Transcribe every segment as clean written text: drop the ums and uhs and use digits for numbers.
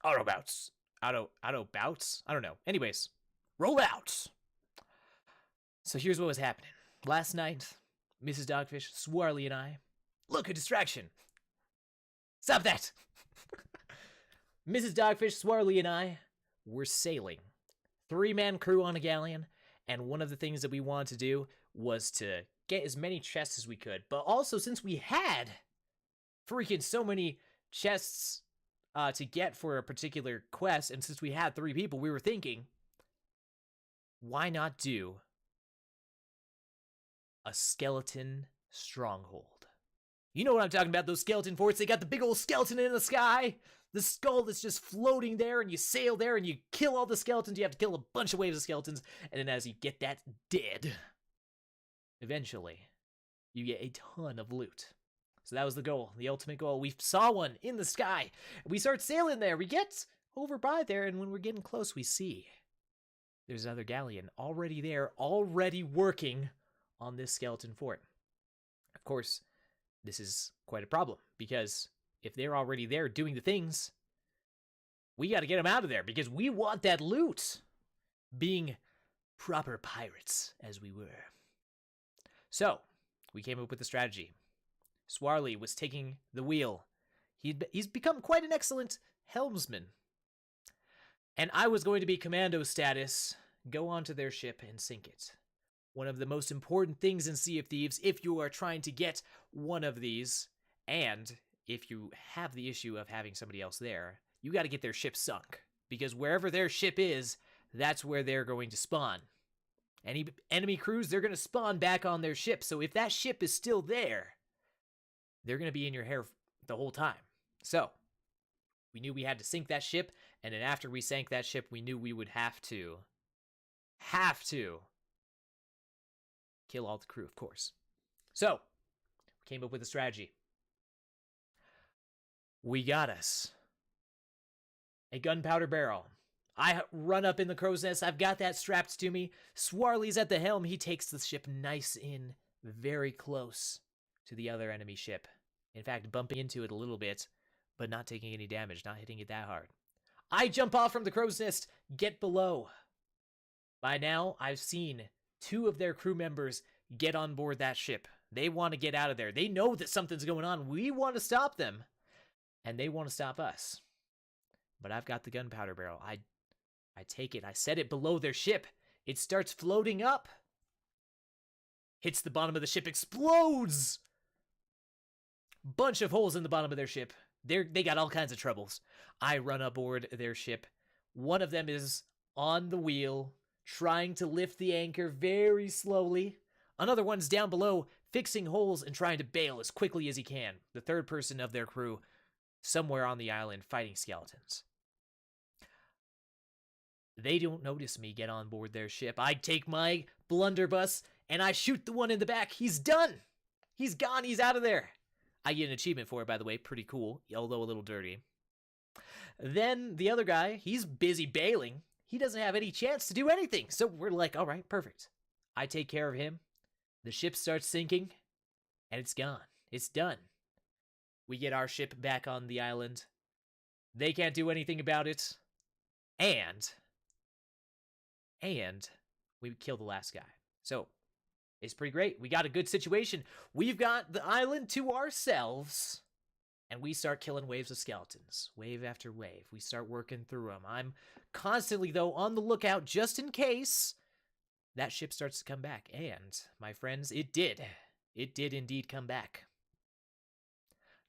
Auto bouts. Auto bouts? I don't know. Anyways, roll out. So here's what was happening. Last night, Mrs. Dogfish, Swarley, and I. Look, a distraction. Stop that! Mrs. Dogfish, Swarley, and I were sailing. 3-man crew on a galleon, and one of the things that we wanted to do was to get as many chests as we could. But also, since we had freaking so many chests to get for a particular quest, and since we had 3 people, we were thinking, why not do a skeleton stronghold? You know what I'm talking about, those skeleton forts. They got the big old skeleton in the sky. The skull that's just floating there, and you sail there, and you kill all the skeletons. You have to kill a bunch of waves of skeletons, and then as you get that dead, eventually, you get a ton of loot. So that was the goal, the ultimate goal. We saw one in the sky. We start sailing there. We get over by there, and when we're getting close, we see there's another galleon already there, already working on this skeleton fort. Of course, this is quite a problem, because if they're already there doing the things, we got to get them out of there, because we want that loot, being proper pirates as we were. So, we came up with a strategy. Swarley was taking the wheel. He's become quite an excellent helmsman. And I was going to be commando status, go onto their ship and sink it. One of the most important things in Sea of Thieves, if you are trying to get one of these, and if you have the issue of having somebody else there, you got to get their ship sunk. Because wherever their ship is, that's where they're going to spawn. Any enemy crews, they're going to spawn back on their ship. So if that ship is still there, they're going to be in your hair the whole time. So, we knew we had to sink that ship, and then after we sank that ship, we knew we would have to kill all the crew, of course. So, we came up with a strategy. We got us a gunpowder barrel. I run up in the crow's nest. I've got that strapped to me. Swarley's at the helm. He takes the ship nice in, very close to the other enemy ship. In fact, bumping into it a little bit, but not taking any damage, not hitting it that hard. I jump off from the crow's nest, get below. By now, I've seen 2 of their crew members get on board that ship. They want to get out of there. They know that something's going on. We want to stop them, and they want to stop us. But I've got the gunpowder barrel. I take it. I set it below their ship. It starts floating up. Hits the bottom of the ship, explodes! Bunch of holes in the bottom of their ship. They got all kinds of troubles. I run aboard their ship. One of them is on the wheel, trying to lift the anchor very slowly. Another one's down below, fixing holes and trying to bail as quickly as he can. The third person of their crew, somewhere on the island, fighting skeletons. They don't notice me get on board their ship. I take my blunderbuss, and I shoot the one in the back. He's done! He's gone, he's out of there. I get an achievement for it, by the way. Pretty cool, although a little dirty. Then the other guy, he's busy bailing. He doesn't have any chance to do anything. So we're like, all right, perfect. I take care of him. The ship starts sinking, and it's gone. It's done. We get our ship back on the island. They can't do anything about it. And we kill the last guy. So, it's pretty great. We got a good situation. We've got the island to ourselves, and we start killing waves of skeletons. Wave after wave. We start working through them. I'm constantly, though, on the lookout just in case that ship starts to come back. And, my friends, it did. It did indeed come back.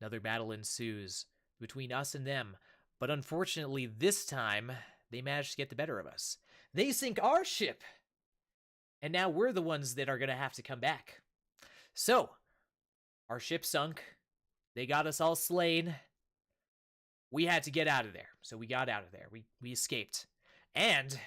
Another battle ensues between us and them. But unfortunately, this time, they managed to get the better of us. They sink our ship. And now we're the ones that are going to have to come back. So, our ship sunk. They got us all slain. We had to get out of there. So we got out of there. We escaped. And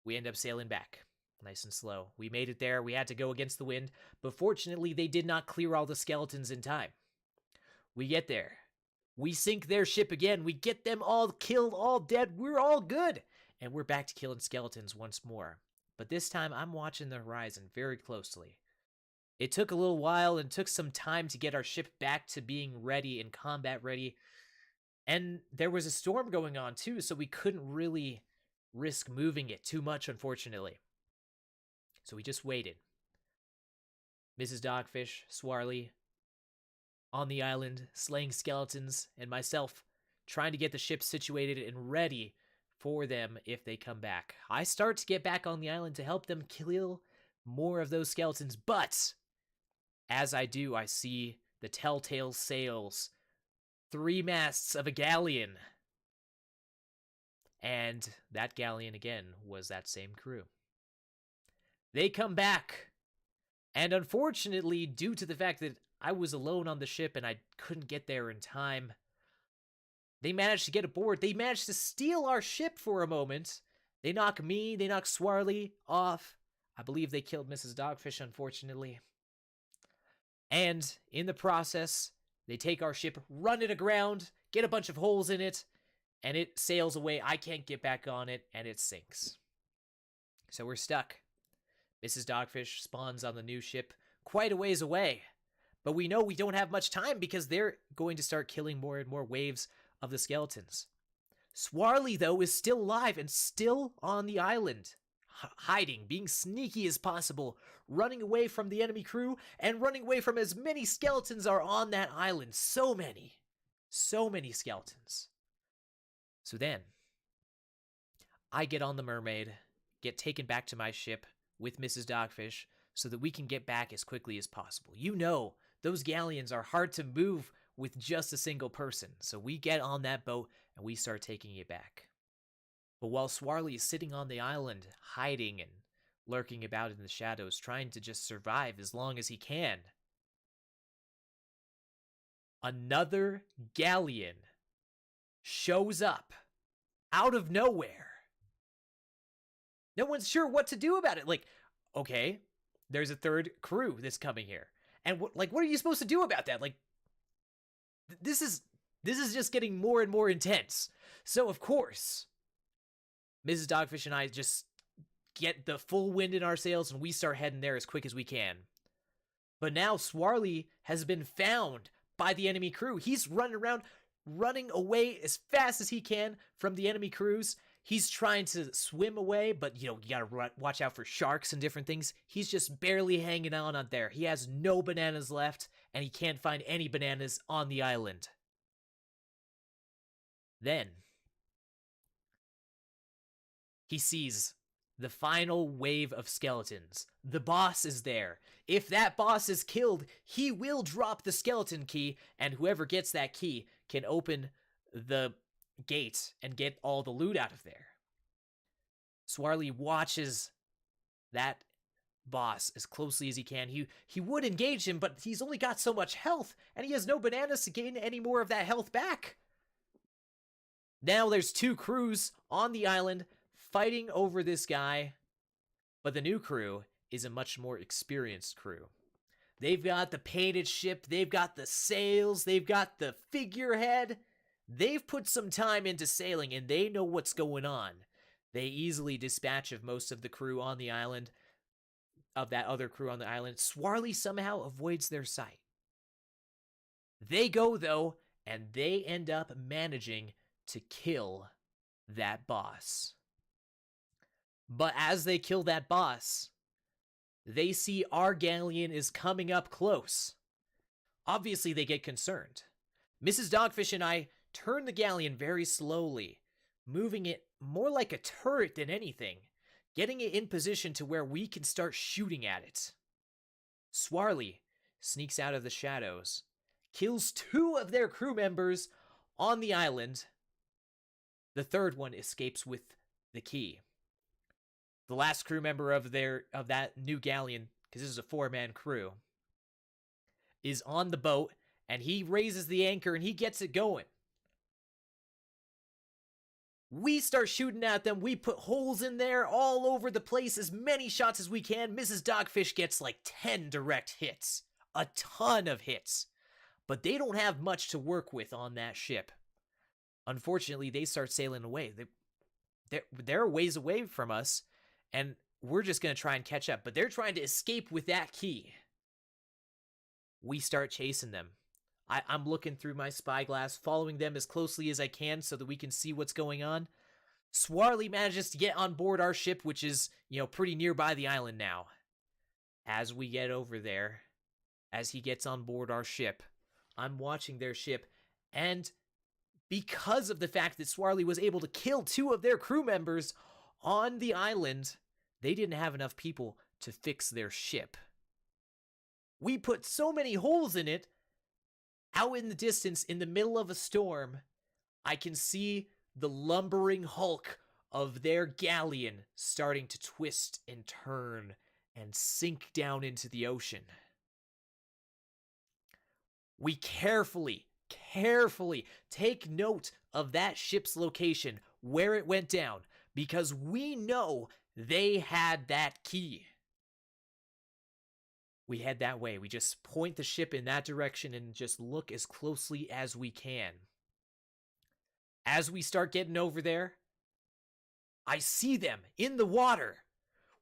we end up sailing back. Nice and slow. We made it there. We had to go against the wind. But fortunately, they did not clear all the skeletons in time. We get there. We sink their ship again. We get them all killed, all dead. We're all good. And we're back to killing skeletons once more. But this time, I'm watching the horizon very closely. It took a little while and took some time to get our ship back to being ready and combat ready. And there was a storm going on too, so we couldn't really risk moving it too much, unfortunately. So we just waited. Mrs. Dogfish, Swarly, on the island, slaying skeletons, and myself trying to get the ship situated and ready for them if they come back. I start to get back on the island to help them kill more of those skeletons, but as I do, I see the telltale sails, 3 masts of a galleon. And that galleon again was that same crew. They come back, and unfortunately, due to the fact that I was alone on the ship and I couldn't get there in time, they managed to get aboard. They managed to steal our ship for a moment. They knock me, they knock Swarly off. I believe they killed Mrs. Dogfish, unfortunately. And in the process, they take our ship, run it aground, get a bunch of holes in it, and it sails away. I can't get back on it, and it sinks. So we're stuck. Mrs. Dogfish spawns on the new ship quite a ways away. But we know we don't have much time because they're going to start killing more and more waves of the skeletons. Swarly, though, is still alive and still on the island, hiding, being sneaky as possible, running away from the enemy crew and running away from as many skeletons are on that island. So many skeletons. So then, I get on the mermaid, get taken back to my ship with Mrs. Dogfish so that we can get back as quickly as possible. You know, those galleons are hard to move with just a single person. So we get on that boat and we start taking it back. But while Swarly is sitting on the island, hiding and lurking about in the shadows, trying to just survive as long as he can, another galleon shows up out of nowhere. No one's sure what to do about it. Like, okay, there's a third crew that's coming here. And what are you supposed to do about that? Like, this is just getting more and more intense. So, of course, Mrs. Dogfish and I just get the full wind in our sails and we start heading there as quick as we can. But now Swarly has been found by the enemy crew. He's running around, running away as fast as he can from the enemy crews. He's trying to swim away, but, you gotta watch out for sharks and different things. He's just barely hanging on out there. He has no bananas left, and he can't find any bananas on the island. Then, he sees the final wave of skeletons. The boss is there. If that boss is killed, he will drop the skeleton key, and whoever gets that key can open the gate and get all the loot out of there. Swarly watches that boss as closely as he can. He would engage him, but he's only got so much health, and he has no bananas to gain any more of that health back. Now there's 2 crews on the island fighting over this guy, but the new crew is a much more experienced crew. They've got the painted ship, they've got the sails, they've got the figurehead. They've put some time into sailing and they know what's going on. They easily dispatch of most of the crew on the island, of that other crew on the island. Swarly somehow avoids their sight. They go, though, and they end up managing to kill that boss. But as they kill that boss, they see our galleon is coming up close. Obviously, they get concerned. Mrs. Dogfish and I turn the galleon very slowly, moving it more like a turret than anything, getting it in position to where we can start shooting at it. Swarly sneaks out of the shadows, kills 2 of their crew members on the island. The third one escapes with the key. The last crew member of that new galleon, because this is a 4-man crew, is on the boat, and he raises the anchor and he gets it going. We start shooting at them. We put holes in there all over the place, as many shots as we can. Mrs. Dogfish gets like 10 direct hits. A ton of hits. But they don't have much to work with on that ship. Unfortunately, they start sailing away. They're a ways away from us, and we're just going to try and catch up. But they're trying to escape with that key. We start chasing them. I'm looking through my spyglass, following them as closely as I can so that we can see what's going on. Swarly manages to get on board our ship, which is, pretty nearby the island now. As we get over there, as he gets on board our ship, I'm watching their ship, and because of the fact that Swarly was able to kill 2 of their crew members on the island, they didn't have enough people to fix their ship. We put so many holes in it. Out in the distance, in the middle of a storm, I can see the lumbering hulk of their galleon starting to twist and turn and sink down into the ocean. We carefully take note of that ship's location, where it went down, because we know they had that key. We head that way. We just point the ship in that direction and just look as closely as we can. As we start getting over there, I see them in the water.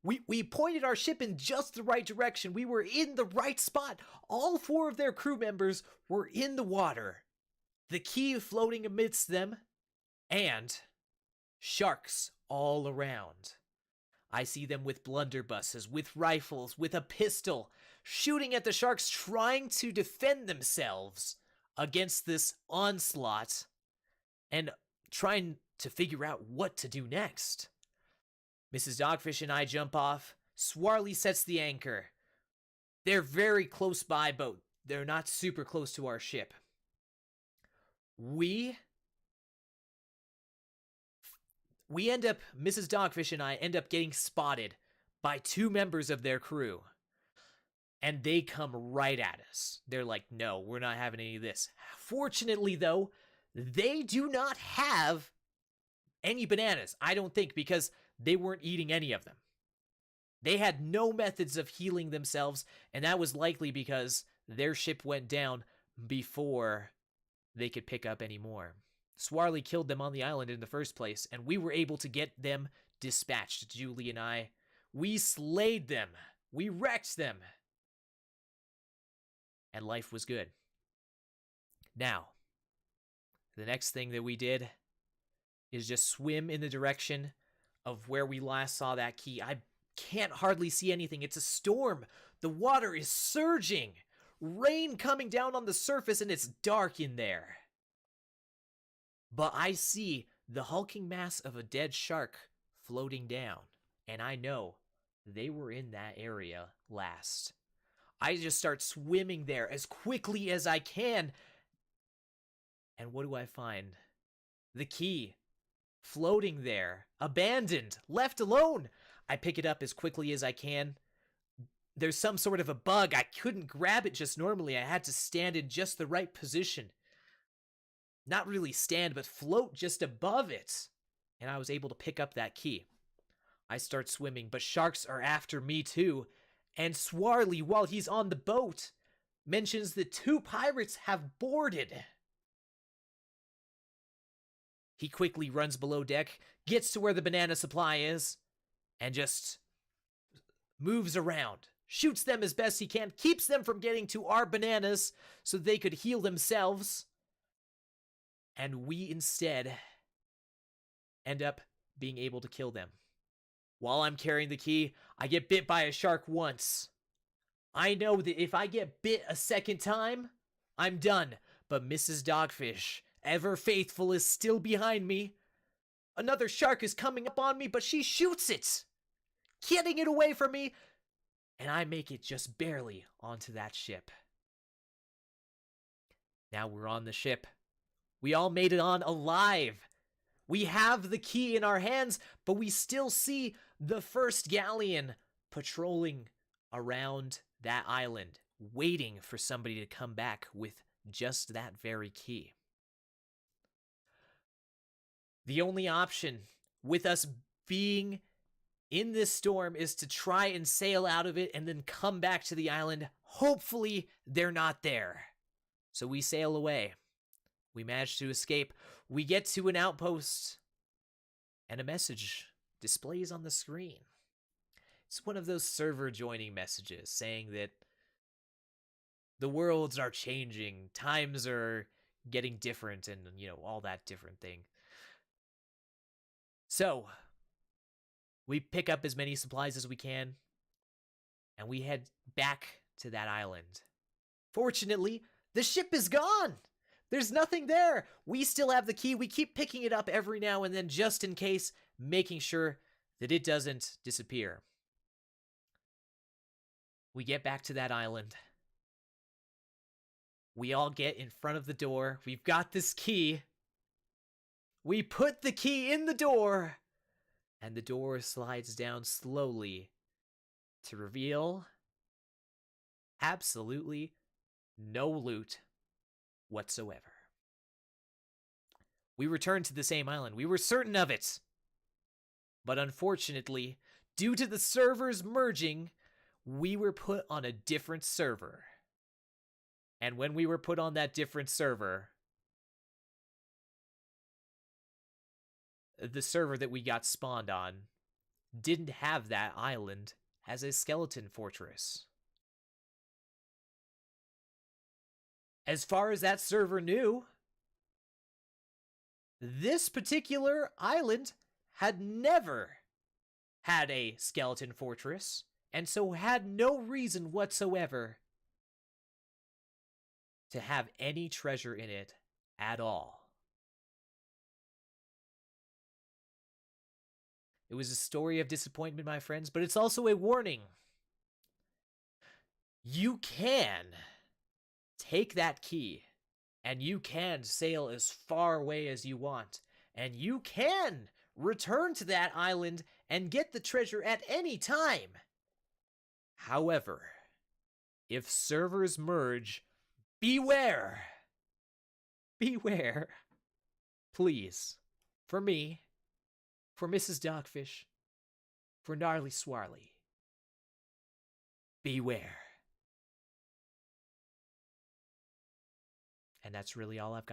We pointed our ship in just the right direction. We were in the right spot. All 4 of their crew members were in the water. The key floating amidst them, and sharks all around. I see them with blunderbusses, with rifles, with a pistol, shooting at the sharks, trying to defend themselves against this onslaught, and trying to figure out what to do next. Mrs. Dogfish and I jump off. Swarly sets the anchor. They're very close by, but they're not super close to our ship. We end up, Mrs. Dogfish and I end up getting spotted by 2 members of their crew. And they come right at us. They're like, no, we're not having any of this. Fortunately, though, they do not have any bananas, I don't think, because they weren't eating any of them. They had no methods of healing themselves, and that was likely because their ship went down before they could pick up any more. Swarly killed them on the island in the first place, and we were able to get them dispatched, Julie and I. We slayed them. We wrecked them. And life was good. Now, the next thing that we did is just swim in the direction of where we last saw that key. I can't hardly see anything. It's a storm. The water is surging. Rain coming down on the surface, and it's dark in there. But I see the hulking mass of a dead shark floating down, and I know they were in that area last. I just start swimming there as quickly as I can. And what do I find? The key. Floating there. Abandoned. Left alone. I pick it up as quickly as I can. There's some sort of a bug. I couldn't grab it just normally. I had to stand in just the right position. Not really stand, but float just above it. And I was able to pick up that key. I start swimming, but sharks are after me too. And Swarly, while he's on the boat, mentions that 2 pirates have boarded. He quickly runs below deck, gets to where the banana supply is, and just moves around. Shoots them as best he can, keeps them from getting to our bananas so they could heal themselves. And we instead end up being able to kill them. While I'm carrying the key, I get bit by a shark once. I know that if I get bit a second time, I'm done. But Mrs. Dogfish, ever faithful, is still behind me. Another shark is coming up on me, but she shoots it, getting it away from me, and I make it just barely onto that ship. Now we're on the ship. We all made it on alive. We have the key in our hands, but we still see the first galleon patrolling around that island, waiting for somebody to come back with just that very key. The only option with us being in this storm is to try and sail out of it and then come back to the island. Hopefully, they're not there. So we sail away. We manage to escape. We get to an outpost, and a message displays on the screen. It's one of those server joining messages saying that The worlds are changing. Times are getting different and, all that different thing. So, we pick up as many supplies as we can, and we head back to that island. Fortunately, the ship is gone! There's nothing there! We still have the key. We keep picking it up every now and then just in case, making sure that it doesn't disappear. We get back to that island. We all get in front of the door. We've got this key. We put the key in the door, and the door slides down slowly to reveal absolutely no loot whatsoever. We returned to the same island. We were certain of it. But unfortunately, due to the servers merging, we were put on a different server. And when we were put on that different server, the server that we got spawned on didn't have that island as a skeleton fortress. As far as that server knew, this particular island had never had a skeleton fortress, and so had no reason whatsoever to have any treasure in it at all. It was a story of disappointment, my friends, but it's also a warning. You can take that key, and you can sail as far away as you want, and you can return to that island and get the treasure at any time. However, if servers merge, beware! Beware. Please. For me, for Mrs. Dogfish, for Gnarly Swarly. Beware. And that's really all I've got.